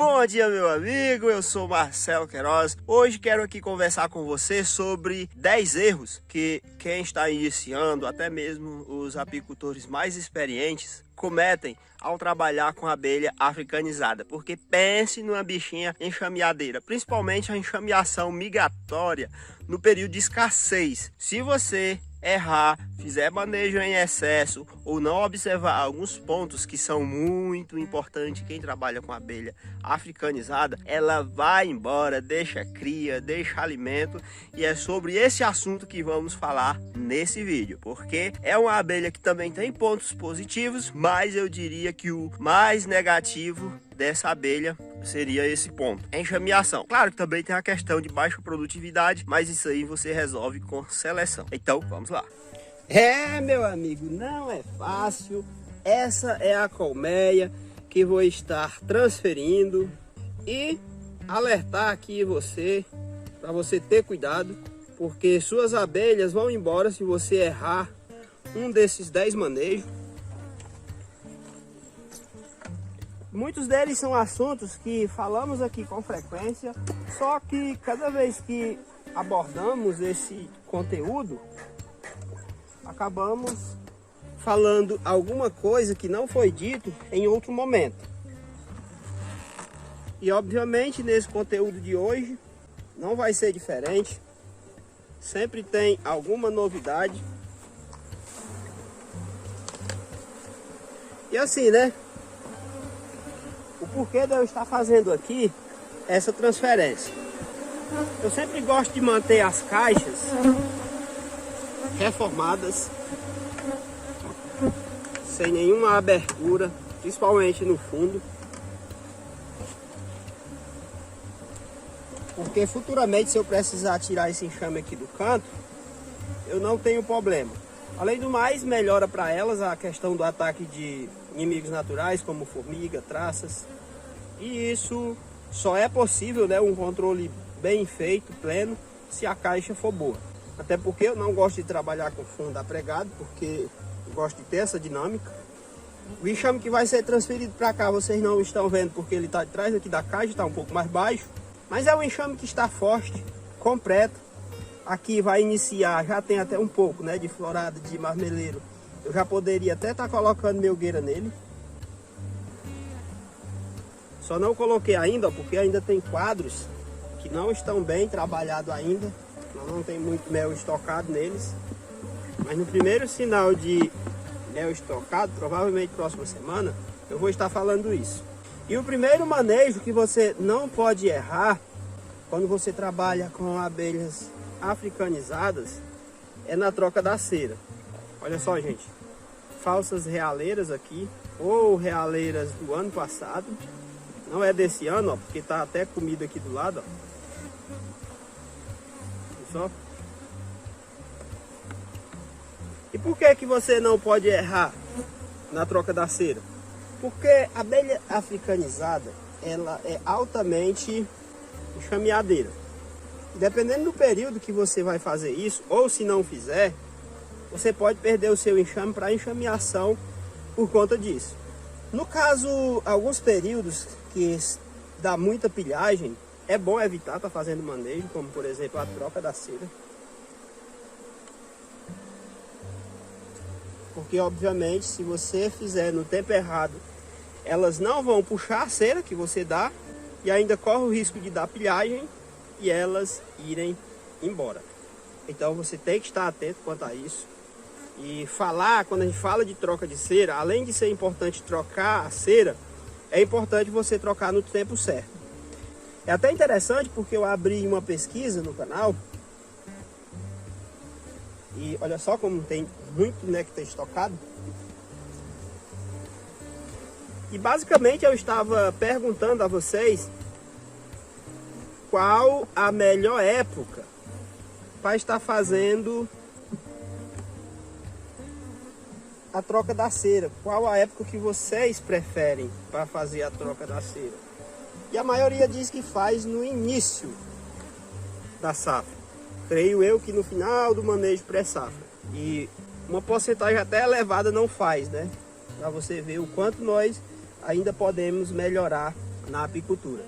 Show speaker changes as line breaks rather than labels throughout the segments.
Bom dia, meu amigo, eu sou Marcelo Queiroz. Hoje quero aqui conversar com você sobre 10 erros que quem está iniciando, até mesmo os apicultores mais experientes, cometem ao trabalhar com abelha africanizada. Porque pense numa bichinha enxameadeira, principalmente a enxameação migratória no período de escassez. Se você errar, fizer manejo em excesso ou não observar alguns pontos que são muito importantes, quem trabalha com abelha africanizada, ela vai embora, deixa cria, deixa alimento, e é sobre esse assunto que vamos falar nesse vídeo, porque é uma abelha que também tem pontos positivos, mas eu diria que o mais negativo dessa abelha seria esse ponto, enxameação. Claro que também tem a questão de baixa produtividade, mas isso aí você resolve com seleção. Então, vamos lá. Meu amigo, não é fácil. Essa é a colmeia que vou estar transferindo e alertar aqui você, para você ter cuidado, porque suas abelhas vão embora se você errar um desses 10 manejos. Muitos deles são assuntos que falamos aqui com frequência, só que cada vez que abordamos esse conteúdo, acabamos falando alguma coisa que não foi dito em outro momento. E obviamente nesse conteúdo de hoje não vai ser diferente, sempre tem alguma novidade. E assim, né? O porquê de eu estar fazendo aqui essa transferência. Eu sempre gosto de manter as caixas reformadas, sem nenhuma abertura, principalmente no fundo. Porque futuramente, se eu precisar tirar esse enxame aqui do canto, eu não tenho problema. Além do mais, melhora para elas a questão do ataque de inimigos naturais, como formiga, traças. E isso só é possível, né, um controle bem feito, pleno, se a caixa for boa. Até porque eu não gosto de trabalhar com fundo apregado, porque eu gosto de ter essa dinâmica. O enxame que vai ser transferido para cá, vocês não estão vendo porque ele está atrás aqui da caixa, está um pouco mais baixo. Mas é um enxame que está forte, completo. Aqui vai iniciar, já tem até um pouco, né, de florada de marmeleiro. Eu já poderia até estar colocando melgueira nele. Só não coloquei ainda, ó, porque ainda tem quadros que não estão bem trabalhados ainda. Não tem muito mel estocado neles. Mas no primeiro sinal de mel estocado, provavelmente próxima semana, eu vou estar falando isso. E o primeiro manejo que você não pode errar quando você trabalha com abelhas africanizadas é na troca da cera. Olha só, gente, falsas realeiras aqui, ou realeiras do ano passado. Não é desse ano, ó, porque tá até comida aqui do lado, ó. Olha só. E por que que você não pode errar na troca da cera? Porque a abelha africanizada, ela é altamente enxameadeira. Dependendo do período que você vai fazer isso, ou se não fizer, você pode perder o seu enxame para enxameação por conta disso. No caso, alguns períodos que dá muita pilhagem, é bom evitar estar fazendo manejo, como por exemplo a troca da cera. Porque obviamente se você fizer no tempo errado, elas não vão puxar a cera que você dá e ainda corre o risco de dar pilhagem e elas irem embora. Então você tem que estar atento quanto a isso. E quando a gente fala de troca de cera, além de ser importante trocar a cera, é importante você trocar no tempo certo. É até interessante porque eu abri uma pesquisa no canal e olha só como tem muito néctar estocado. E basicamente eu estava perguntando a vocês qual a melhor época para estar fazendo a troca da cera. Qual a época que vocês preferem para fazer a troca da cera? E a maioria diz que faz no início da safra. Creio eu que no final do manejo pré-safra. E uma porcentagem até elevada não faz, né? Para você ver o quanto nós ainda podemos melhorar na apicultura.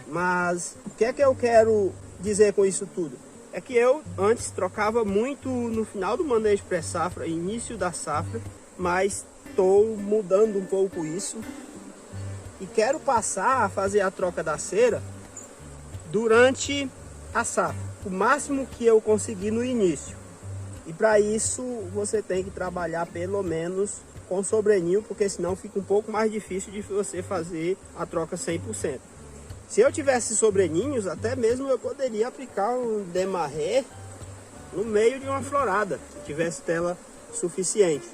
Mas o que é que eu quero dizer com isso tudo? É que eu antes trocava muito no final do manejo pré-safra, início da safra, mas estou mudando um pouco isso e quero passar a fazer a troca da cera durante a safra, o máximo que eu conseguir no início. E para isso você tem que trabalhar pelo menos com sobreninho, porque senão fica um pouco mais difícil de você fazer a troca 100%. Se eu tivesse sobreninhos, até mesmo eu poderia aplicar um demarré no meio de uma florada, se tivesse tela suficiente.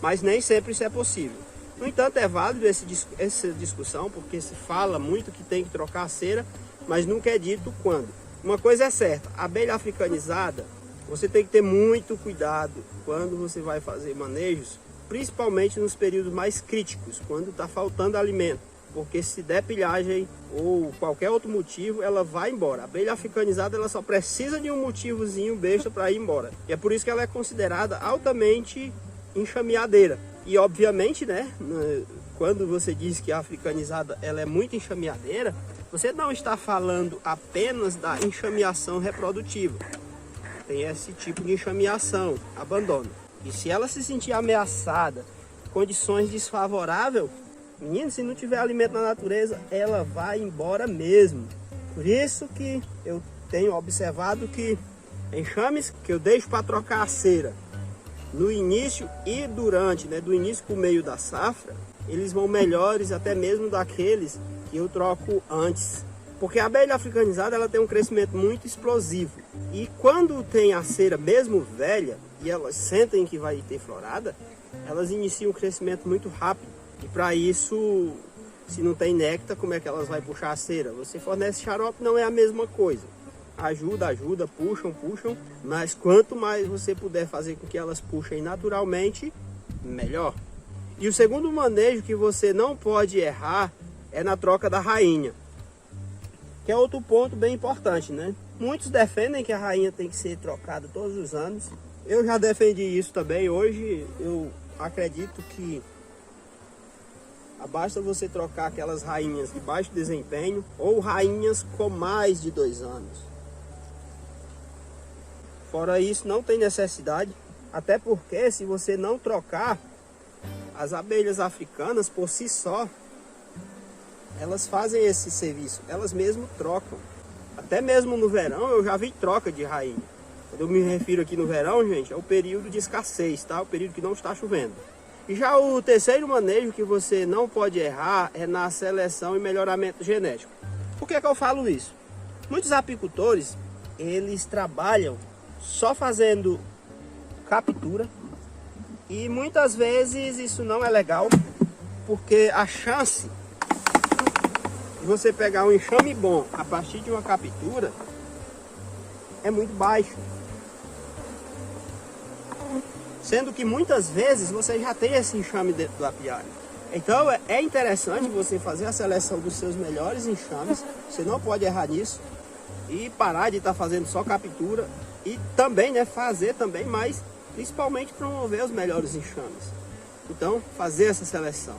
Mas nem sempre isso é possível. No entanto, é válido essa discussão, porque se fala muito que tem que trocar a cera, mas nunca é dito quando. Uma coisa é certa, a abelha africanizada, você tem que ter muito cuidado quando você vai fazer manejos, principalmente nos períodos mais críticos, quando está faltando alimento. Porque se der pilhagem ou qualquer outro motivo, ela vai embora. A abelha africanizada ela só precisa de um motivozinho besta para ir embora. E é por isso que ela é considerada altamente enxameadeira. E obviamente, né, quando você diz que a africanizada ela é muito enxameadeira, você não está falando apenas da enxameação reprodutiva. Tem esse tipo de enxameação, abandono. E se ela se sentir ameaçada, condições desfavoráveis, menino, se não tiver alimento na natureza, ela vai embora mesmo. Por isso que eu tenho observado que enxames que eu deixo para trocar a cera no início e durante, né, do início para o meio da safra, eles vão melhores até mesmo daqueles que eu troco antes. Porque a abelha africanizada ela tem um crescimento muito explosivo. E quando tem a cera mesmo velha e elas sentem que vai ter florada, elas iniciam um crescimento muito rápido. E para isso, se não tem néctar, como é que elas vão puxar a cera? Você fornece xarope, não é a mesma coisa. Ajuda, puxam, mas quanto mais você puder fazer com que elas puxem naturalmente, melhor. E o segundo manejo que você não pode errar é na troca da rainha. Que é outro ponto bem importante, né? Muitos defendem que a rainha tem que ser trocada todos os anos. Eu já defendi isso também. Hoje eu acredito que basta você trocar aquelas rainhas de baixo desempenho ou rainhas com mais de 2 anos. Fora isso, não tem necessidade, até porque se você não trocar, as abelhas africanas por si só, elas fazem esse serviço, elas mesmo trocam. Até mesmo no verão eu já vi troca de rainha. Quando eu me refiro aqui no verão, gente, é o período de escassez, tá? O período que não está chovendo. E já o terceiro manejo que você não pode errar é na seleção e melhoramento genético. Por que eu falo isso? Muitos apicultores, eles trabalham só fazendo captura e muitas vezes isso não é legal, porque a chance de você pegar um enxame bom a partir de uma captura é muito baixa. Sendo que muitas vezes você já tem esse enxame dentro do apiário. Então é interessante você fazer a seleção dos seus melhores enxames. Você não pode errar nisso. E parar de estar fazendo só captura. E também, né, fazer também, mas principalmente promover os melhores enxames. Então fazer essa seleção.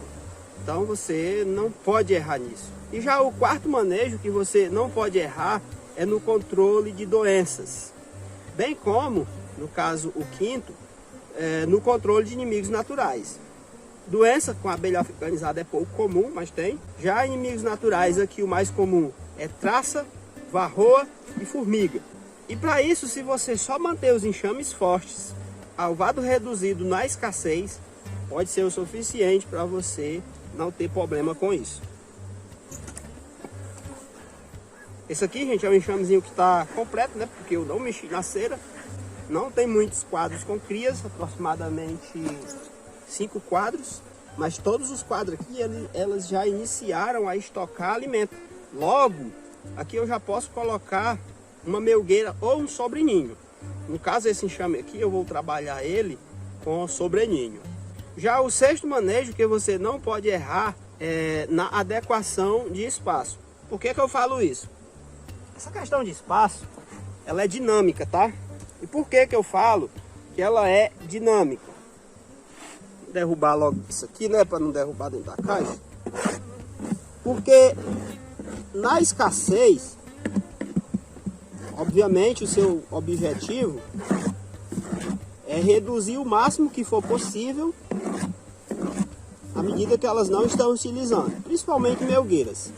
Então você não pode errar nisso. E já o quarto manejo que você não pode errar é no controle de doenças. Bem como, no caso o quinto, no controle de inimigos naturais. Doença com a abelha africanizada é pouco comum, mas tem. Já inimigos naturais aqui o mais comum é traça, varroa e formiga. E para isso, se você só manter os enxames fortes, alvado reduzido na escassez, pode ser o suficiente para você não ter problema com isso. Esse aqui, gente, é um enxamezinho que está completo, né? Porque eu não mexi na cera. Não tem muitos quadros com crias, aproximadamente 5 quadros, mas todos os quadros aqui, elas já iniciaram a estocar alimento. Logo, aqui eu já posso colocar uma melgueira ou um sobreninho. No caso, esse enxame aqui, eu vou trabalhar ele com sobreninho. Já o sexto manejo que você não pode errar é na adequação de espaço. Por que eu falo isso? Essa questão de espaço, ela é dinâmica, tá? E por que eu falo que ela é dinâmica? Vou derrubar logo isso aqui, né? Para não derrubar dentro da caixa. Porque na escassez, obviamente o seu objetivo é reduzir o máximo que for possível à medida que elas não estão utilizando, principalmente melgueiras.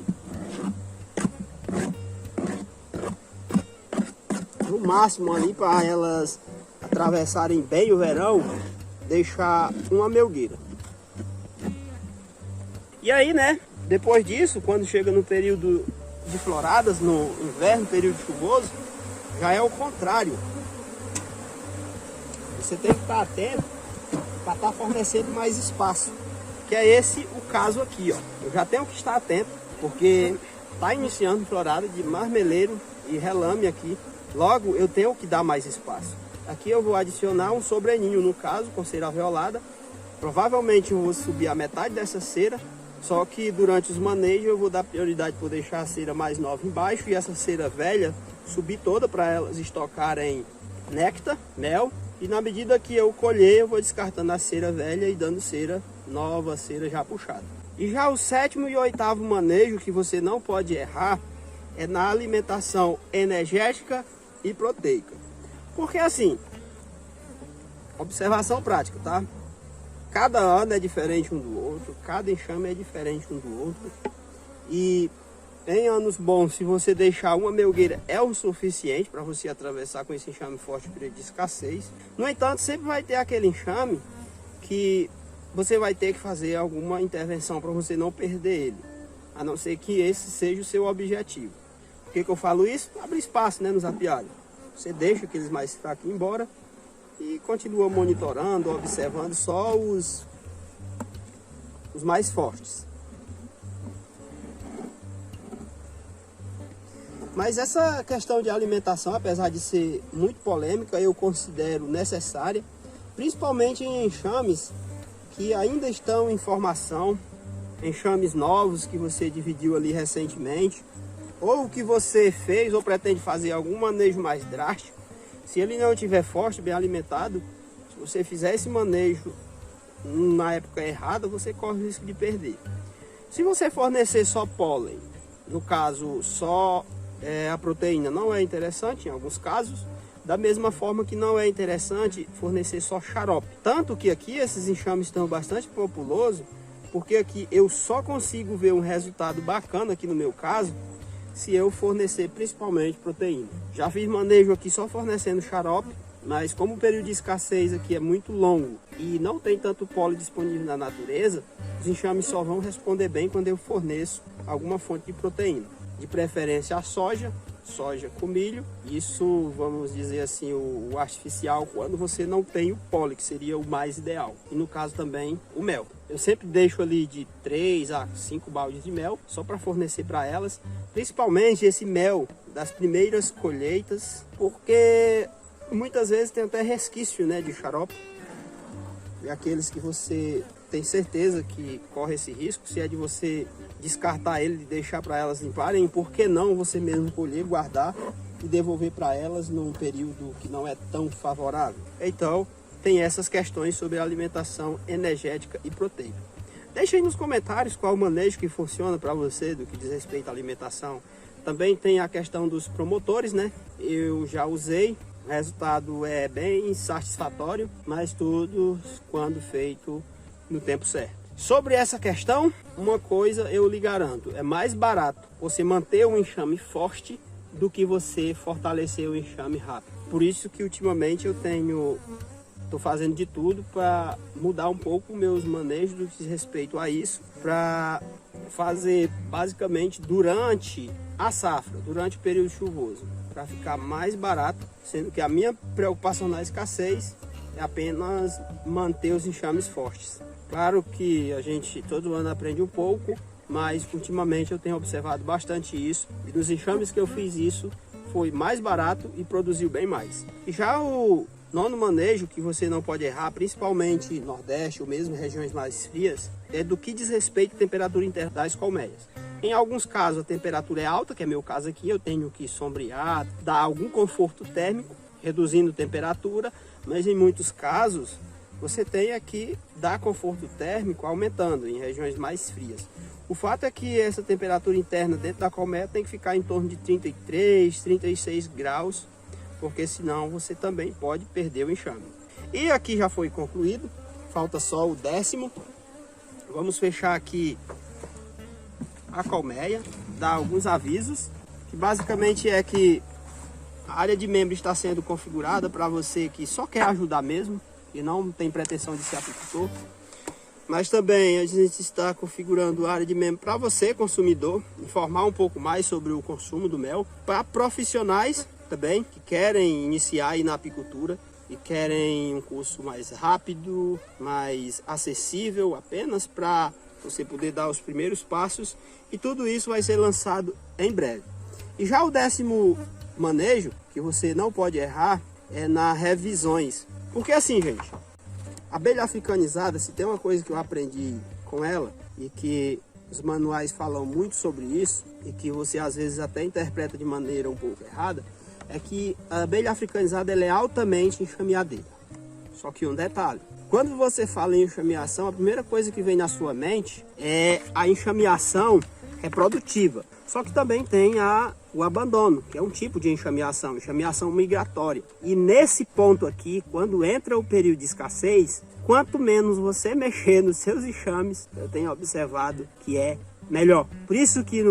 No máximo ali, para elas atravessarem bem o verão, deixar uma melgueira. E aí, né, depois disso, quando chega no período de floradas, no inverno, período chuvoso, já é o contrário. Você tem que estar atento para estar fornecendo mais espaço, que é esse o caso aqui, ó. Eu já tenho que estar atento, porque está iniciando florada de marmeleiro e relame aqui. Logo, eu tenho que dar mais espaço. Aqui eu vou adicionar um sobreninho, no caso, com cera alveolada. Provavelmente eu vou subir a metade dessa cera, só que durante os manejos eu vou dar prioridade por deixar a cera mais nova embaixo e essa cera velha subir toda para elas estocarem néctar, mel. E na medida que eu colher, eu vou descartando a cera velha e dando cera nova, cera já puxada. E já o 7º e 8º manejo que você não pode errar é na alimentação energética e proteica. Porque assim, observação prática, tá? Cada ano é diferente um do outro, cada enxame é diferente um do outro. E em anos bons, se você deixar uma melgueira, é o suficiente para você atravessar com esse enxame forte período de escassez. No entanto, sempre vai ter aquele enxame que você vai ter que fazer alguma intervenção para você não perder ele, a não ser que esse seja o seu objetivo. Por que eu falo isso? Abre espaço, né, nos apiários. Você deixa aqueles mais fracos embora e continua monitorando, observando só os mais fortes. Mas essa questão de alimentação, apesar de ser muito polêmica, eu considero necessária, principalmente em enxames que ainda estão em formação, enxames novos que você dividiu ali recentemente, ou que você fez ou pretende fazer algum manejo mais drástico. Se ele não estiver forte, bem alimentado, se você fizer esse manejo na época errada, você corre o risco de perder. Se você fornecer só pólen, no caso só a proteína, não é interessante em alguns casos, da mesma forma que não é interessante fornecer só xarope. Tanto que aqui esses enxames estão bastante populosos, porque aqui eu só consigo ver um resultado bacana aqui no meu caso, se eu fornecer principalmente proteína. Já fiz manejo aqui só fornecendo xarope, mas como o período de escassez aqui é muito longo e não tem tanto pólen disponível na natureza, os enxames só vão responder bem quando eu forneço alguma fonte de proteína. De preferência a soja com milho, isso vamos dizer assim o artificial quando você não tem o pólen, que seria o mais ideal. E no caso também o mel. Eu sempre deixo ali de 3 a 5 baldes de mel, só para fornecer para elas, principalmente esse mel das primeiras colheitas, porque muitas vezes tem até resquício, né, de xarope, e aqueles que você tem certeza que corre esse risco, se é de você descartar ele e deixar para elas limparem, por que não você mesmo colher, guardar e devolver para elas num período que não é tão favorável? Então, tem essas questões sobre alimentação energética e proteica. Deixa aí nos comentários qual o manejo que funciona para você do que diz respeito à alimentação. Também tem a questão dos promotores, né? Eu já usei, o resultado é bem satisfatório, mas tudo quando feito no tempo certo. Sobre essa questão, uma coisa eu lhe garanto, é mais barato você manter um enxame forte do que você fortalecer o enxame rápido. Por isso que ultimamente eu estou fazendo de tudo para mudar um pouco meus manejos do que diz respeito a isso, para fazer basicamente durante a safra, durante o período chuvoso, para ficar mais barato, sendo que a minha preocupação na escassez é apenas manter os enxames fortes. Claro que a gente todo ano aprende um pouco, mas ultimamente eu tenho observado bastante isso, e nos enxames que eu fiz isso foi mais barato e produziu bem mais. E já o nono manejo que você não pode errar, principalmente Nordeste ou mesmo regiões mais frias, é do que diz respeito à temperatura interna das colmeias. Em alguns casos a temperatura é alta, que é meu caso aqui, eu tenho que sombrear, dar algum conforto térmico, reduzindo a temperatura, mas em muitos casos você tem aqui dar conforto térmico aumentando em regiões mais frias. O fato é que essa temperatura interna dentro da colmeia tem que ficar em torno de 33, 36 graus, porque senão você também pode perder o enxame. E aqui já foi concluído, falta só o 10º. Vamos fechar aqui a colmeia, dar alguns avisos, que basicamente é que a área de membro está sendo configurada para você que só quer ajudar mesmo e não tem pretensão de ser apicultor. Mas também a gente está configurando a área de membro para você, consumidor, informar um pouco mais sobre o consumo do mel. Para profissionais também, que querem iniciar aí na apicultura e querem um curso mais rápido, mais acessível, apenas para você poder dar os primeiros passos. E tudo isso vai ser lançado em breve. E já o 10º manejo, que você não pode errar, é nas revisões. Porque assim, gente, a abelha africanizada, se tem uma coisa que eu aprendi com ela e que os manuais falam muito sobre isso e que você às vezes até interpreta de maneira um pouco errada, é que a abelha africanizada ela é altamente enxameadeira. Só que um detalhe, quando você fala em enxameação, a primeira coisa que vem na sua mente é a enxameação reprodutiva. Só que também tem o abandono, que é um tipo de enxameação migratória. E nesse ponto aqui, quando entra o período de escassez, quanto menos você mexer nos seus enxames, eu tenho observado que é melhor. Por isso que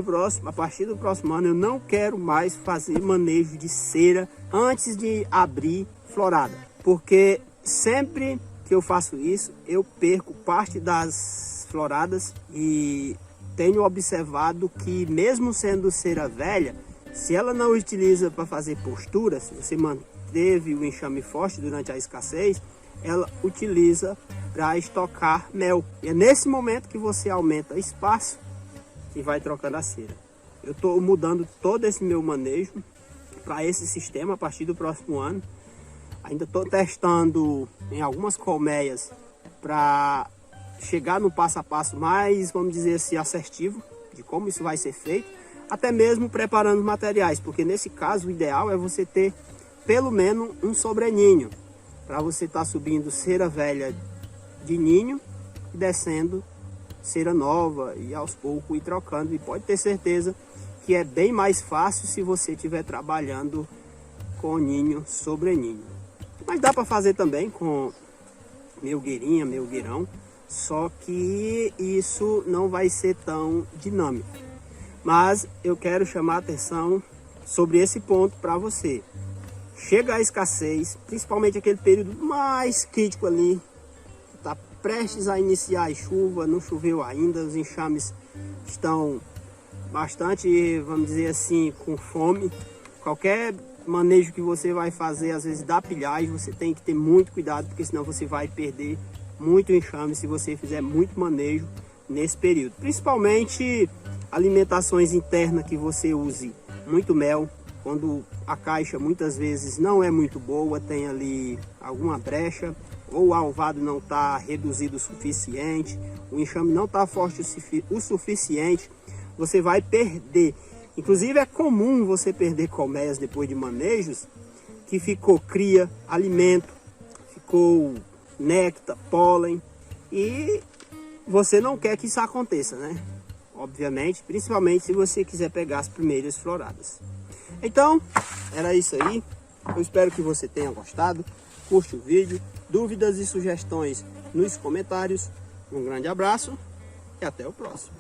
a partir do próximo ano, eu não quero mais fazer manejo de cera antes de abrir florada. Porque sempre que eu faço isso, eu perco parte das floradas e tenho observado que mesmo sendo cera velha, se ela não utiliza para fazer posturas, se você manteve o enxame forte durante a escassez, ela utiliza para estocar mel. E é nesse momento que você aumenta espaço e vai trocando a cera. Eu estou mudando todo esse meu manejo para esse sistema a partir do próximo ano. Ainda estou testando em algumas colmeias para chegar no passo a passo mais, vamos dizer assim, assertivo de como isso vai ser feito, até mesmo preparando os materiais, porque nesse caso o ideal é você ter pelo menos um sobreninho, para você estar subindo cera velha de ninho e descendo cera nova e aos poucos ir trocando. E pode ter certeza que é bem mais fácil se você estiver trabalhando com ninho sobre ninho. Mas dá para fazer também com melgueirinha, melgueirão, só que isso não vai ser tão dinâmico. Mas eu quero chamar a atenção sobre esse ponto para você. Chega a escassez, principalmente aquele período mais crítico ali, está prestes a iniciar a chuva, não choveu ainda, os enxames estão bastante, vamos dizer assim, com fome. Qualquer manejo que você vai fazer, às vezes da pilhagem, você tem que ter muito cuidado, porque senão você vai perder muito enxame se você fizer muito manejo nesse período. Principalmente alimentações internas que você use muito mel, quando a caixa muitas vezes não é muito boa, tem ali alguma brecha, ou o alvado não está reduzido o suficiente, o enxame não está forte o suficiente, você vai perder. Inclusive é comum você perder colmeias depois de manejos que ficou cria, alimento, ficou néctar, pólen, e você não quer que isso aconteça, né? Obviamente, principalmente se você quiser pegar as primeiras floradas. Então, era isso aí. Eu espero que você tenha gostado. Curte o vídeo. Dúvidas e sugestões nos comentários. Um grande abraço e até o próximo.